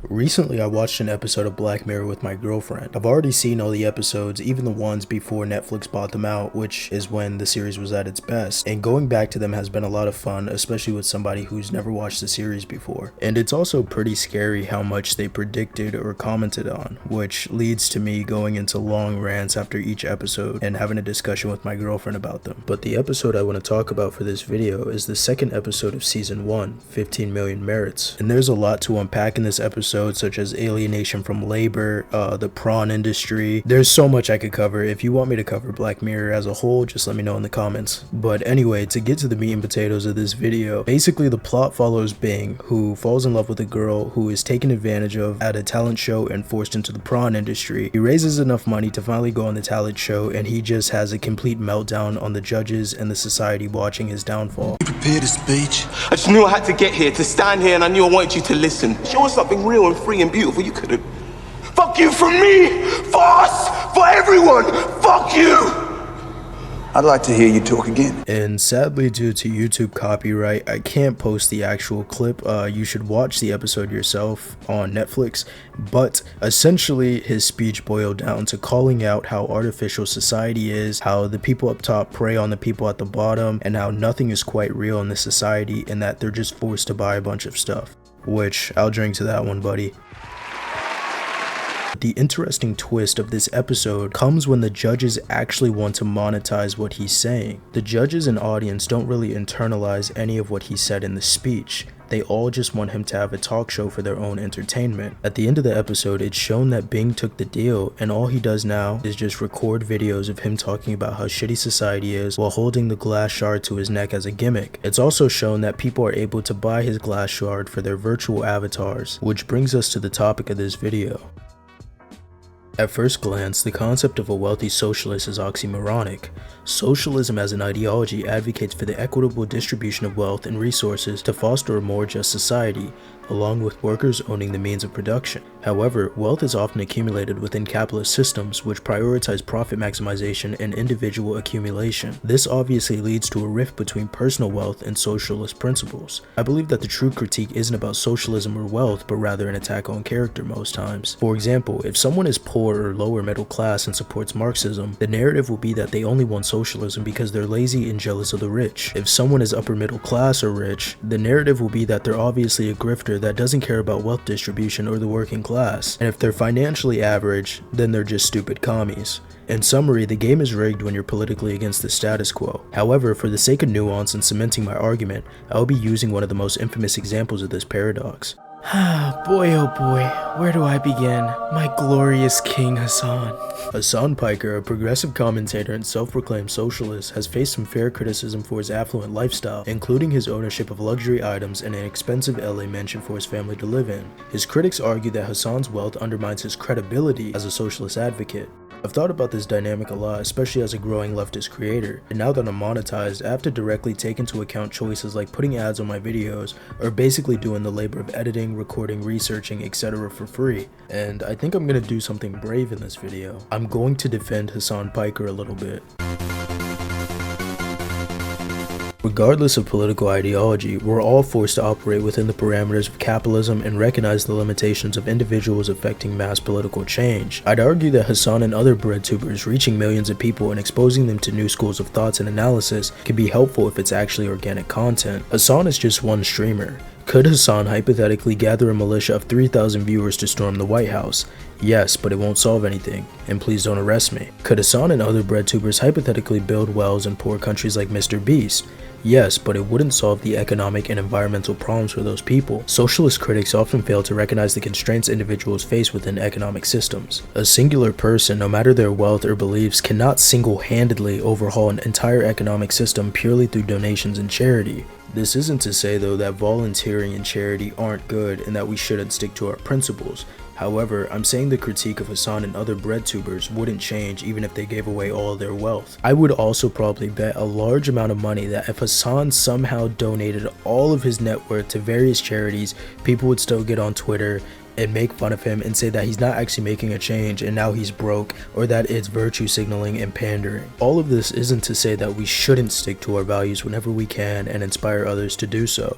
Recently, I watched an episode of Black Mirror with my girlfriend. I've already seen all the episodes, even the ones before Netflix bought them out, which is when the series was at its best. And going back to them has been a lot of fun, especially with somebody who's never watched the series before. And it's also pretty scary how much they predicted or commented on, which leads to me going into long rants after each episode and having a discussion with my girlfriend about them. But the episode I want to talk about for this video is the second episode of season 1, 15 Million Merits. And there's a lot to unpack in this episode, such as alienation from labor, the prawn industry. There's so much I could cover. If you want me to cover Black Mirror as a whole, just let me know in the comments. But anyway, to get to the meat and potatoes of this video, basically the plot follows Bing, who falls in love with a girl who is taken advantage of at a talent show and forced into the prawn industry. He raises enough money to finally go on the talent show, and he just has a complete meltdown on the judges and the society watching his downfall. You prepared a speech? I just knew I had to get here, to stand here, and I knew I wanted you to listen. Show us something real and free and beautiful. You couldn't. Fuck you from me! For us! For everyone! Fuck you! I'd like to hear you talk again. And sadly, due to YouTube copyright, I can't post the actual clip. You should watch the episode yourself on Netflix. But essentially, his speech boiled down to calling out how artificial society is, how the people up top prey on the people at the bottom, and how nothing is quite real in this society, and that they're just forced to buy a bunch of stuff. Which, I'll drink to that one, buddy. The interesting twist of this episode comes when the judges actually want to monetize what he's saying. The judges and audience don't really internalize any of what he said in the speech. They all just want him to have a talk show for their own entertainment. At the end of the episode, it's shown that Bing took the deal, and all he does now is just record videos of him talking about how shitty society is while holding the glass shard to his neck as a gimmick. It's also shown that people are able to buy his glass shard for their virtual avatars, which brings us to the topic of this video. At first glance, the concept of a wealthy socialist is oxymoronic. Socialism as an ideology advocates for the equitable distribution of wealth and resources to foster a more just society, along with workers owning the means of production. However, wealth is often accumulated within capitalist systems which prioritize profit maximization and individual accumulation. This obviously leads to a rift between personal wealth and socialist principles. I believe that the true critique isn't about socialism or wealth, but rather an attack on character most times. For example, if someone is poor or lower middle class and supports Marxism, the narrative will be that they only want socialism because they're lazy and jealous of the rich. If someone is upper middle class or rich, the narrative will be that they're obviously a grifter that doesn't care about wealth distribution or the working class. And if they're financially average, then they're just stupid commies. In summary, the game is rigged when you're politically against the status quo. However, for the sake of nuance and cementing my argument, I'll be using one of the most infamous examples of this paradox. Boy oh boy, where do I begin? My glorious King Hasan. Hasan Piker, a progressive commentator and self-proclaimed socialist, has faced some fair criticism for his affluent lifestyle, including his ownership of luxury items and an expensive LA mansion for his family to live in. His critics argue that Hasan's wealth undermines his credibility as a socialist advocate. I've thought about this dynamic a lot, especially as a growing leftist creator, and now that I'm monetized, I have to directly take into account choices like putting ads on my videos, or basically doing the labor of editing, recording, researching, etc. for free. And I think I'm gonna do something brave in this video. I'm going to defend Hasan Piker a little bit. Regardless of political ideology, we're all forced to operate within the parameters of capitalism and recognize the limitations of individuals affecting mass political change. I'd argue that Hasan and other breadtubers reaching millions of people and exposing them to new schools of thoughts and analysis can be helpful if it's actually organic content. Hasan is just one streamer. Could Hasan hypothetically gather a militia of 3,000 viewers to storm the White House? Yes, but it won't solve anything, and please don't arrest me. Could Hasan and other breadtubers hypothetically build wells in poor countries like Mr. Beast? Yes, but it wouldn't solve the economic and environmental problems for those people. Socialist critics often fail to recognize the constraints individuals face within economic systems. A singular person, no matter their wealth or beliefs, cannot single-handedly overhaul an entire economic system purely through donations and charity. This isn't to say though that volunteering and charity aren't good and that we shouldn't stick to our principles. However, I'm saying the critique of Hasan and other breadtubers wouldn't change even if they gave away all of their wealth. I would also probably bet a large amount of money that if Hasan somehow donated all of his net worth to various charities, people would still get on Twitter and make fun of him and say that he's not actually making a change and now he's broke, or that it's virtue signaling and pandering. All of this isn't to say that we shouldn't stick to our values whenever we can and inspire others to do so.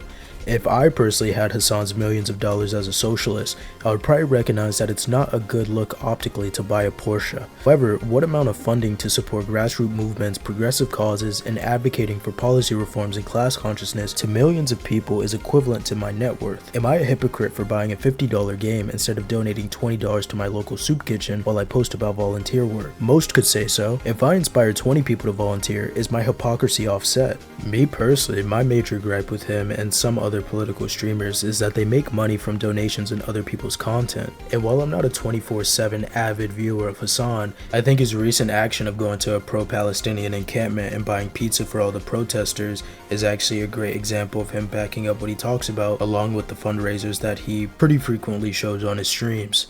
If I personally had Hasan's millions of dollars as a socialist, I would probably recognize that it's not a good look optically to buy a Porsche. However, what amount of funding to support grassroots movements, progressive causes, and advocating for policy reforms and class consciousness to millions of people is equivalent to my net worth? Am I a hypocrite for buying a $50 game instead of donating $20 to my local soup kitchen while I post about volunteer work? Most could say so. If I inspire 20 people to volunteer, is my hypocrisy offset? Me personally, my major gripe with him and some other political streamers is that they make money from donations and other people's content. And while I'm not a 24/7 avid viewer of Hasan, I think his recent action of going to a pro-Palestinian encampment and buying pizza for all the protesters is actually a great example of him backing up what he talks about, along with the fundraisers that he pretty frequently shows on his streams.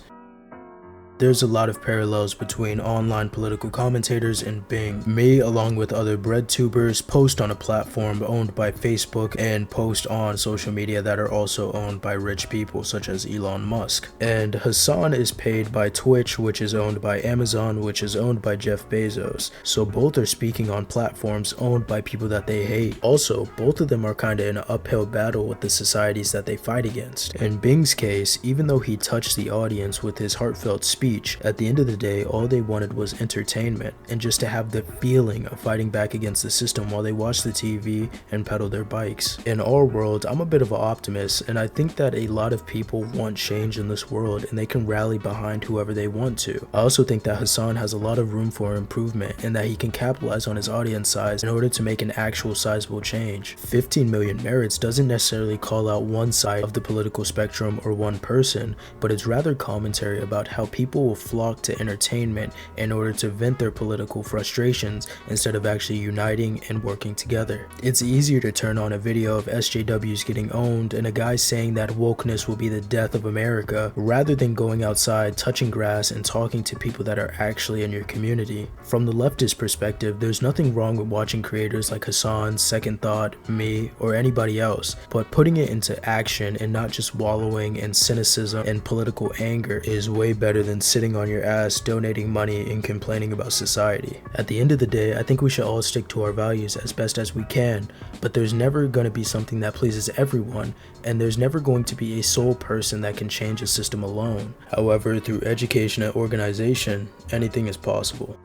There's a lot of parallels between online political commentators and Bing. Me, along with other breadtubers, post on a platform owned by Facebook and post on social media that are also owned by rich people such as Elon Musk. And Hasan is paid by Twitch, which is owned by Amazon, which is owned by Jeff Bezos. So both are speaking on platforms owned by people that they hate. Also, both of them are kinda in an uphill battle with the societies that they fight against. In Bing's case, even though he touched the audience with his heartfelt speech, at the end of the day, all they wanted was entertainment and just to have the feeling of fighting back against the system while they watch the TV and pedal their bikes. In our world, I'm a bit of an optimist, and I think that a lot of people want change in this world and they can rally behind whoever they want to. I also think that Hasan has a lot of room for improvement and that he can capitalize on his audience size in order to make an actual sizable change. 15 million merits doesn't necessarily call out one side of the political spectrum or one person, but it's rather commentary about how people will flock to entertainment in order to vent their political frustrations instead of actually uniting and working together. It's easier to turn on a video of SJWs getting owned and a guy saying that wokeness will be the death of America rather than going outside, touching grass, and talking to people that are actually in your community. From the leftist perspective, there's nothing wrong with watching creators like Hasan, Second Thought, me, or anybody else, but putting it into action and not just wallowing in cynicism and political anger is way better than sitting on your ass, donating money, and complaining about society. At the end of the day, I think we should all stick to our values as best as we can, but there's never going to be something that pleases everyone, and there's never going to be a sole person that can change a system alone. However, through education and organization, anything is possible.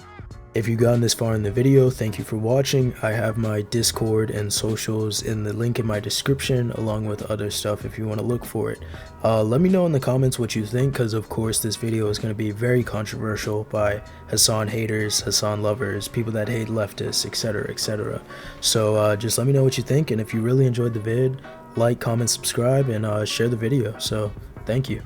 If you've gotten this far in the video, thank you for watching. I have my Discord and socials in the link in my description, along with other stuff if you want to look for it. Let me know in the comments what you think, because of course this video is going to be very controversial by Hasan haters, Hasan lovers, people that hate leftists, etc, etc. So just let me know what you think, and if you really enjoyed the vid, like, comment, subscribe, and share the video. So thank you.